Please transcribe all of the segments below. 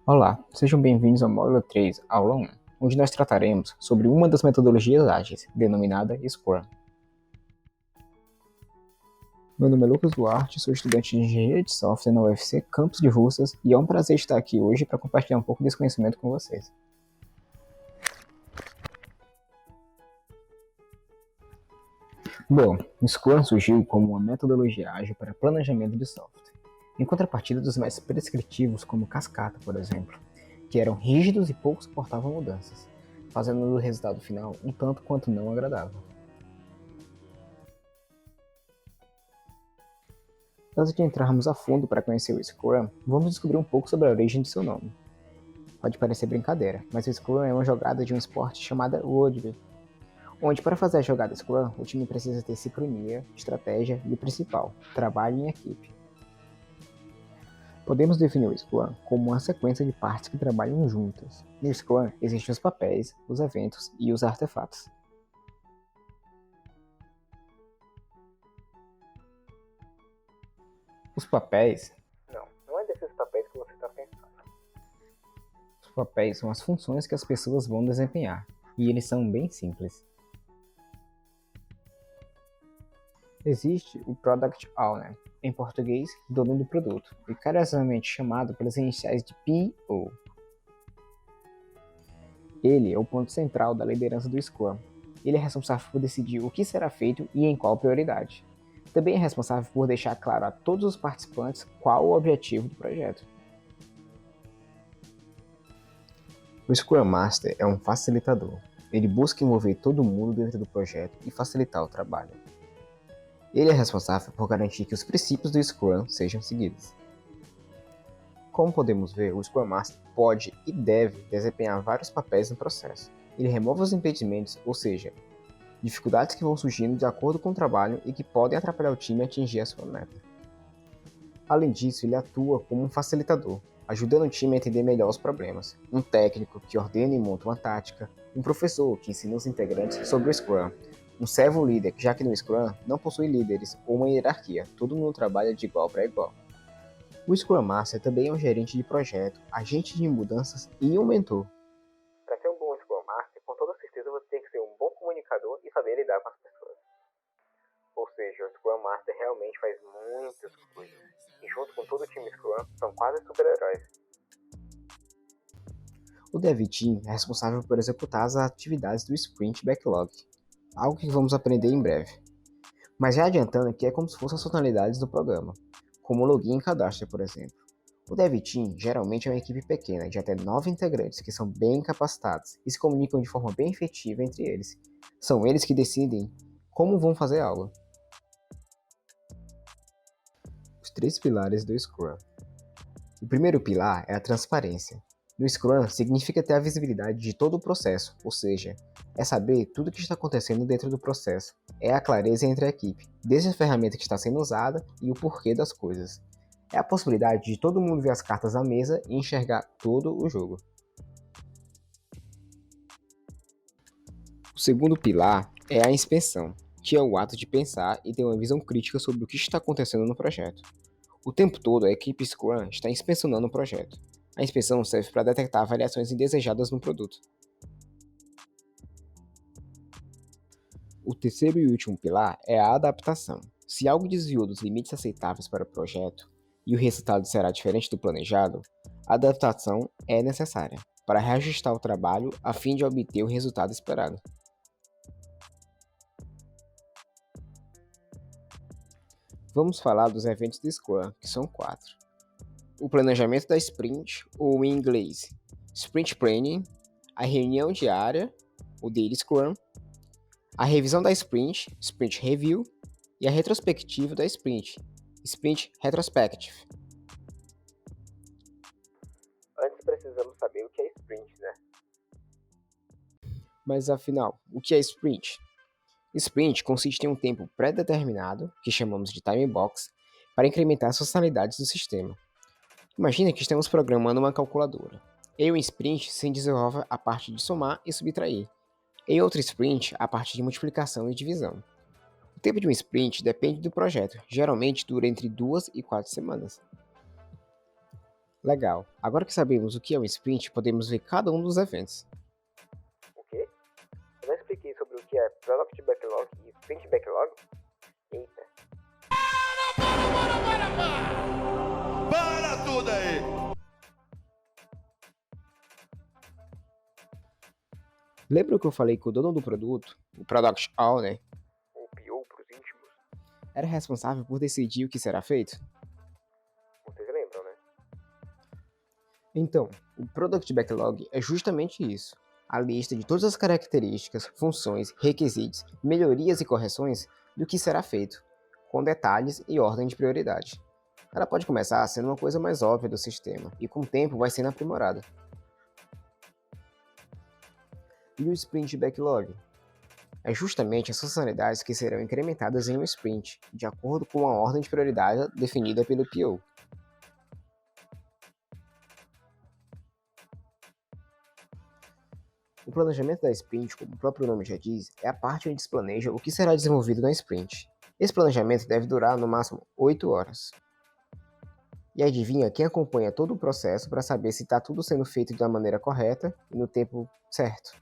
Olá, sejam bem-vindos ao módulo 3, aula 1, onde nós trataremos sobre uma das metodologias ágeis, denominada Scrum. Meu nome é Lucas Duarte, sou estudante de Engenharia de Software na UFC Campus de Russas e é um prazer estar aqui hoje para compartilhar um pouco desse conhecimento com vocês. Bom, o Scrum surgiu como uma metodologia ágil para planejamento de software, em contrapartida dos mais prescritivos como Cascata, por exemplo, que eram rígidos e pouco suportavam mudanças, fazendo do resultado final um tanto quanto não agradável. Antes de entrarmos a fundo para conhecer o Scrum, vamos descobrir um pouco sobre a origem de seu nome. Pode parecer brincadeira, mas o Scrum é uma jogada de um esporte chamada Rugby, onde para fazer a jogada Scrum, o time precisa ter sincronia, estratégia e o principal, trabalho em equipe. Podemos definir o Scrum como uma sequência de partes que trabalham juntas. No Scrum existem os papéis, os eventos e os artefatos. Os papéis? Não é desses papéis que você está pensando. Os papéis são as funções que as pessoas vão desempenhar, e eles são bem simples. Existe o Product Owner, em português, dono do produto, e carinhosamente chamado pelas iniciais de PO. Ele é o ponto central da liderança do Scrum. Ele é responsável por decidir o que será feito e em qual prioridade. Também é responsável por deixar claro a todos os participantes qual o objetivo do projeto. O Scrum Master é um facilitador. Ele busca envolver todo mundo dentro do projeto e facilitar o trabalho. Ele é responsável por garantir que os princípios do Scrum sejam seguidos. Como podemos ver, o Scrum Master pode e deve desempenhar vários papéis no processo. Ele remove os impedimentos, ou seja, dificuldades que vão surgindo de acordo com o trabalho e que podem atrapalhar o time a atingir a sua meta. Além disso, ele atua como um facilitador, ajudando o time a entender melhor os problemas. Um técnico que ordena e monta uma tática, um professor que ensina os integrantes sobre o Scrum, um servo líder, já que no Scrum não possui líderes ou uma hierarquia, todo mundo trabalha de igual para igual. O Scrum Master também é um gerente de projeto, agente de mudanças e um mentor. Para ser um bom Scrum Master, com toda certeza você tem que ser um bom comunicador e saber lidar com as pessoas. Ou seja, o Scrum Master realmente faz muitas coisas. E junto com todo o time Scrum, são quase super-heróis. O Dev Team é responsável por executar as atividades do Sprint Backlog, algo que vamos aprender em breve. Mas já adiantando que é como se fossem as funcionalidades do programa, como login e cadastro, por exemplo. O Dev Team geralmente é uma equipe pequena, de até 9 integrantes, que são bem capacitados e se comunicam de forma bem efetiva entre eles. São eles que decidem como vão fazer a aula. Os 3 pilares do Scrum. O primeiro pilar é a transparência. No Scrum, significa ter a visibilidade de todo o processo, ou seja, é saber tudo o que está acontecendo dentro do processo. É a clareza entre a equipe, desde a ferramenta que está sendo usada e o porquê das coisas. É a possibilidade de todo mundo ver as cartas na mesa e enxergar todo o jogo. O segundo pilar é a inspeção, que é o ato de pensar e ter uma visão crítica sobre o que está acontecendo no projeto. O tempo todo, a equipe Scrum está inspecionando o projeto. A inspeção serve para detectar variações indesejadas no produto. O terceiro e último pilar é a adaptação. Se algo desviou dos limites aceitáveis para o projeto e o resultado será diferente do planejado, a adaptação é necessária para reajustar o trabalho a fim de obter o resultado esperado. Vamos falar dos eventos do Scrum, que são 4. O planejamento da sprint, ou em inglês, sprint planning, a reunião diária, o daily scrum, a revisão da sprint, sprint review, e a retrospectiva da sprint, sprint retrospective. Antes precisamos saber o que é sprint, né? Mas afinal, o que é sprint? Sprint consiste em um tempo pré-determinado, que chamamos de time box, para incrementar as funcionalidades do sistema. Imagina que estamos programando uma calculadora. Em um sprint se desenvolve a parte de somar e subtrair. Em outro sprint, a parte de multiplicação e divisão. O tempo de um sprint depende do projeto, geralmente dura entre 2 e 4 semanas. Legal. Agora que sabemos o que é um sprint, podemos ver cada um dos eventos. O quê? Eu não expliquei sobre o que é Product Backlog e Sprint Backlog? Eita. Para tudo aí! Lembra que eu falei que o dono do produto, o Product Owner, ou PO para os íntimos, era responsável por decidir o que será feito? Vocês lembram, né? Então, o Product Backlog é justamente isso. A lista de todas as características, funções, requisitos, melhorias e correções do que será feito, com detalhes e ordem de prioridade. Ela pode começar sendo uma coisa mais óbvia do sistema, e com o tempo vai sendo aprimorada. E o Sprint Backlog? É justamente as funcionalidades que serão incrementadas em um sprint, de acordo com a ordem de prioridade definida pelo PO. O planejamento da sprint, como o próprio nome já diz, é a parte onde se planeja o que será desenvolvido na sprint. Esse planejamento deve durar no máximo 8 horas. E adivinha quem acompanha todo o processo para saber se está tudo sendo feito da maneira correta e no tempo certo?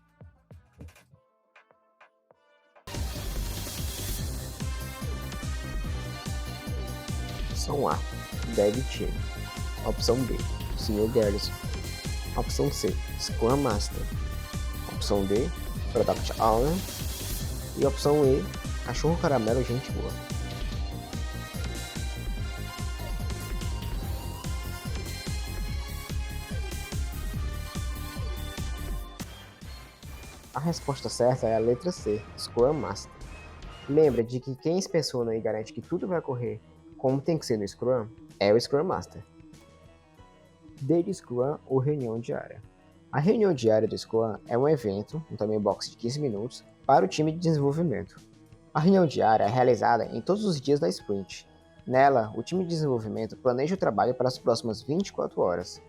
Opção A, Dev Team. Opção B, Sr. Garrison. Opção C, Scrum Master. Opção D, Product Owner. E opção E, Cachorro Caramelo Gente Boa. A resposta certa é a letra C, Scrum Master. Lembra de que quem inspeciona e garante que tudo vai ocorrer como tem que ser no Scrum é o Scrum Master. Daily Scrum ou reunião diária. A reunião diária do Scrum é um evento, um time box de 15 minutos, para o time de desenvolvimento. A reunião diária é realizada em todos os dias da sprint. Nela, o time de desenvolvimento planeja o trabalho para as próximas 24 horas.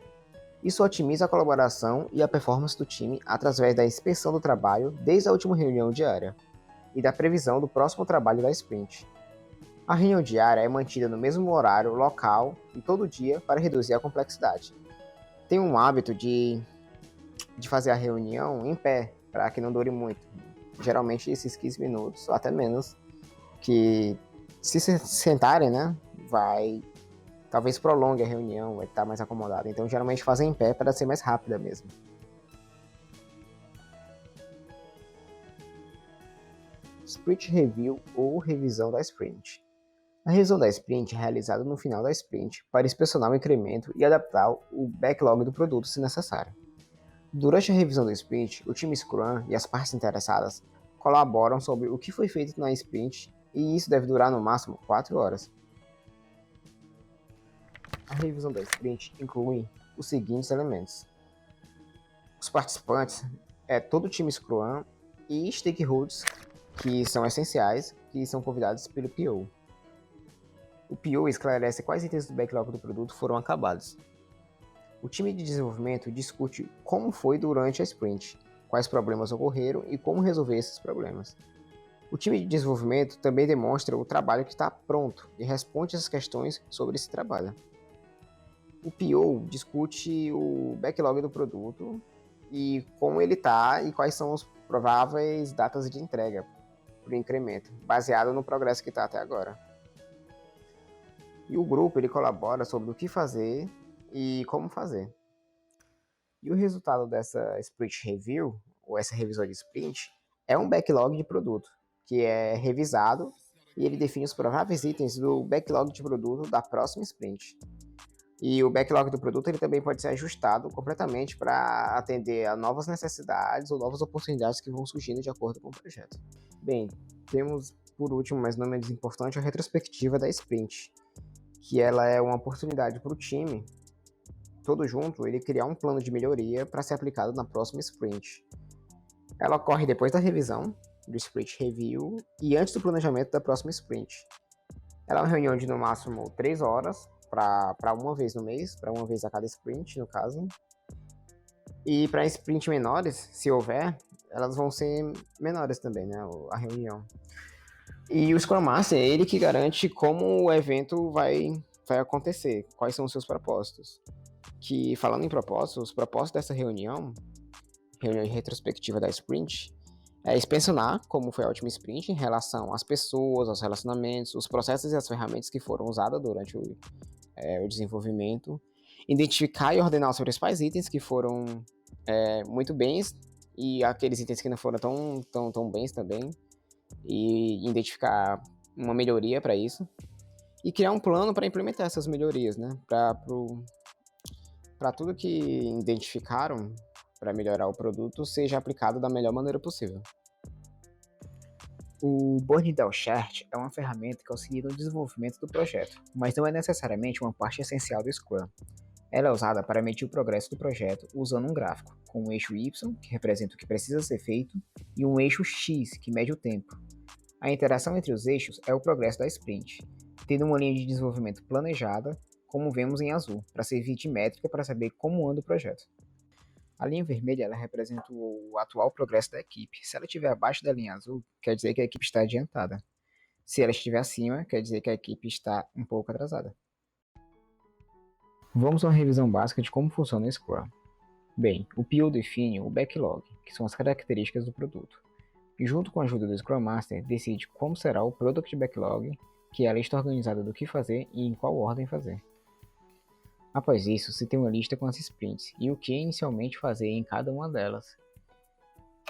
Isso otimiza a colaboração e a performance do time através da inspeção do trabalho desde a última reunião diária e da previsão do próximo trabalho da sprint. A reunião diária é mantida no mesmo horário, local e todo dia para reduzir a complexidade. Tem um hábito de fazer a reunião em pé, para que não dure muito. Geralmente esses 15 minutos, ou até menos, que se sentarem, né, talvez prolongue a reunião, vai estar mais acomodado. Então geralmente fazem em pé para ser mais rápida mesmo. Sprint Review ou revisão da sprint. A revisão da sprint é realizada no final da sprint para inspecionar o incremento e adaptar o backlog do produto se necessário. Durante a revisão do sprint, o time Scrum e as partes interessadas colaboram sobre o que foi feito na sprint e isso deve durar no máximo 4 horas. A revisão da sprint inclui os seguintes elementos. Os participantes todo o time Scrum e stakeholders que são essenciais, que são convidados pelo PO. O PO esclarece quais itens do backlog do produto foram acabados. O time de desenvolvimento discute como foi durante a sprint, quais problemas ocorreram e como resolver esses problemas. O time de desenvolvimento também demonstra o trabalho que está pronto e responde às questões sobre esse trabalho. O PO discute o backlog do produto e como ele está e quais são as prováveis datas de entrega para o incremento, baseado no progresso que está até agora. E o grupo ele colabora sobre o que fazer e como fazer. E o resultado dessa Sprint Review, ou essa revisão de sprint, é um backlog de produto, que é revisado e ele define os prováveis itens do backlog de produto da próxima sprint. E o backlog do produto ele também pode ser ajustado completamente para atender a novas necessidades ou novas oportunidades que vão surgindo de acordo com o projeto. Bem, temos por último, mas não menos importante, a retrospectiva da sprint, que ela é uma oportunidade para o time, todo junto, ele criar um plano de melhoria para ser aplicado na próxima sprint. Ela ocorre depois da revisão, do Sprint Review, e antes do planejamento da próxima sprint. Ela é uma reunião de no máximo 3 horas, para uma vez no mês, para uma vez a cada sprint, no caso. E para sprint menores, se houver, elas vão ser menores também, né, a reunião. E o Scrum Master é ele que garante como o evento vai acontecer, quais são os seus propósitos. que, falando em propósitos, os propósitos dessa reunião de retrospectiva da sprint, é inspecionar como foi a última sprint em relação às pessoas, aos relacionamentos, os processos e as ferramentas que foram usadas durante o desenvolvimento, identificar e ordenar os principais itens que foram muito bens e aqueles itens que não foram tão bens também, e identificar uma melhoria para isso, e criar um plano para implementar essas melhorias, né? Para tudo que identificaram para melhorar o produto seja aplicado da melhor maneira possível. O Burn Down Chart é uma ferramenta que auxilia no desenvolvimento do projeto, mas não é necessariamente uma parte essencial do Scrum. Ela é usada para medir o progresso do projeto usando um gráfico, com um eixo Y, que representa o que precisa ser feito, e um eixo X, que mede o tempo. A interação entre os eixos é o progresso da sprint, tendo uma linha de desenvolvimento planejada, como vemos em azul, para servir de métrica para saber como anda o projeto. A linha vermelha ela representa o atual progresso da equipe. Se ela estiver abaixo da linha azul, quer dizer que a equipe está adiantada. Se ela estiver acima, quer dizer que a equipe está um pouco atrasada. Vamos a uma revisão básica de como funciona o Scrum. Bem, o PO define o backlog, que são as características do produto, e junto com a ajuda do Scrum Master decide como será o Product Backlog, que é a lista organizada do que fazer e em qual ordem fazer. Após isso, se tem uma lista com as sprints e o que inicialmente fazer em cada uma delas.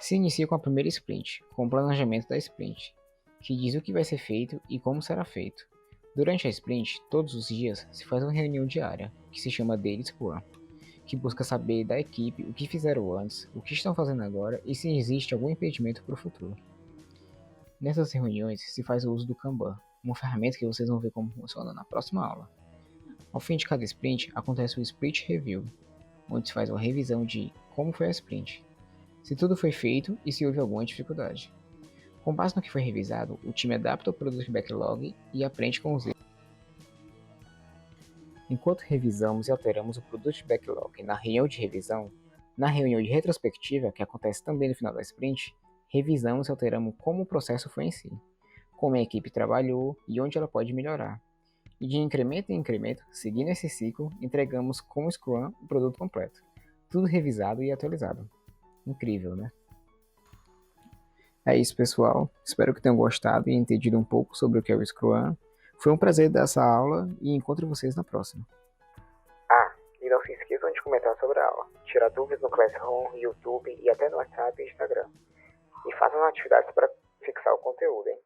Se inicia com a primeira sprint, com o planejamento da sprint, que diz o que vai ser feito e como será feito. Durante a sprint, todos os dias, se faz uma reunião diária, que se chama Daily Scrum, que busca saber da equipe o que fizeram antes, o que estão fazendo agora e se existe algum impedimento para o futuro. Nessas reuniões, se faz o uso do Kanban, uma ferramenta que vocês vão ver como funciona na próxima aula. Ao fim de cada sprint, acontece o Sprint Review, onde se faz uma revisão de como foi a sprint, se tudo foi feito e se houve alguma dificuldade. Com base no que foi revisado, o time adapta o Product Backlog e aprende com os erros. Enquanto revisamos e alteramos o Product Backlog na reunião de revisão, na reunião de retrospectiva, que acontece também no final da sprint, revisamos e alteramos como o processo foi em si, como a equipe trabalhou e onde ela pode melhorar. E de incremento em incremento, seguindo esse ciclo, entregamos com o Scrum o produto completo, tudo revisado e atualizado. Incrível, né? É isso, pessoal. Espero que tenham gostado e entendido um pouco sobre o que é o Scrum. Foi um prazer dar essa aula e encontro vocês na próxima. E não se esqueçam de comentar sobre a aula, tirar dúvidas no Classroom, YouTube e até no WhatsApp e Instagram. E façam atividades para fixar o conteúdo, hein?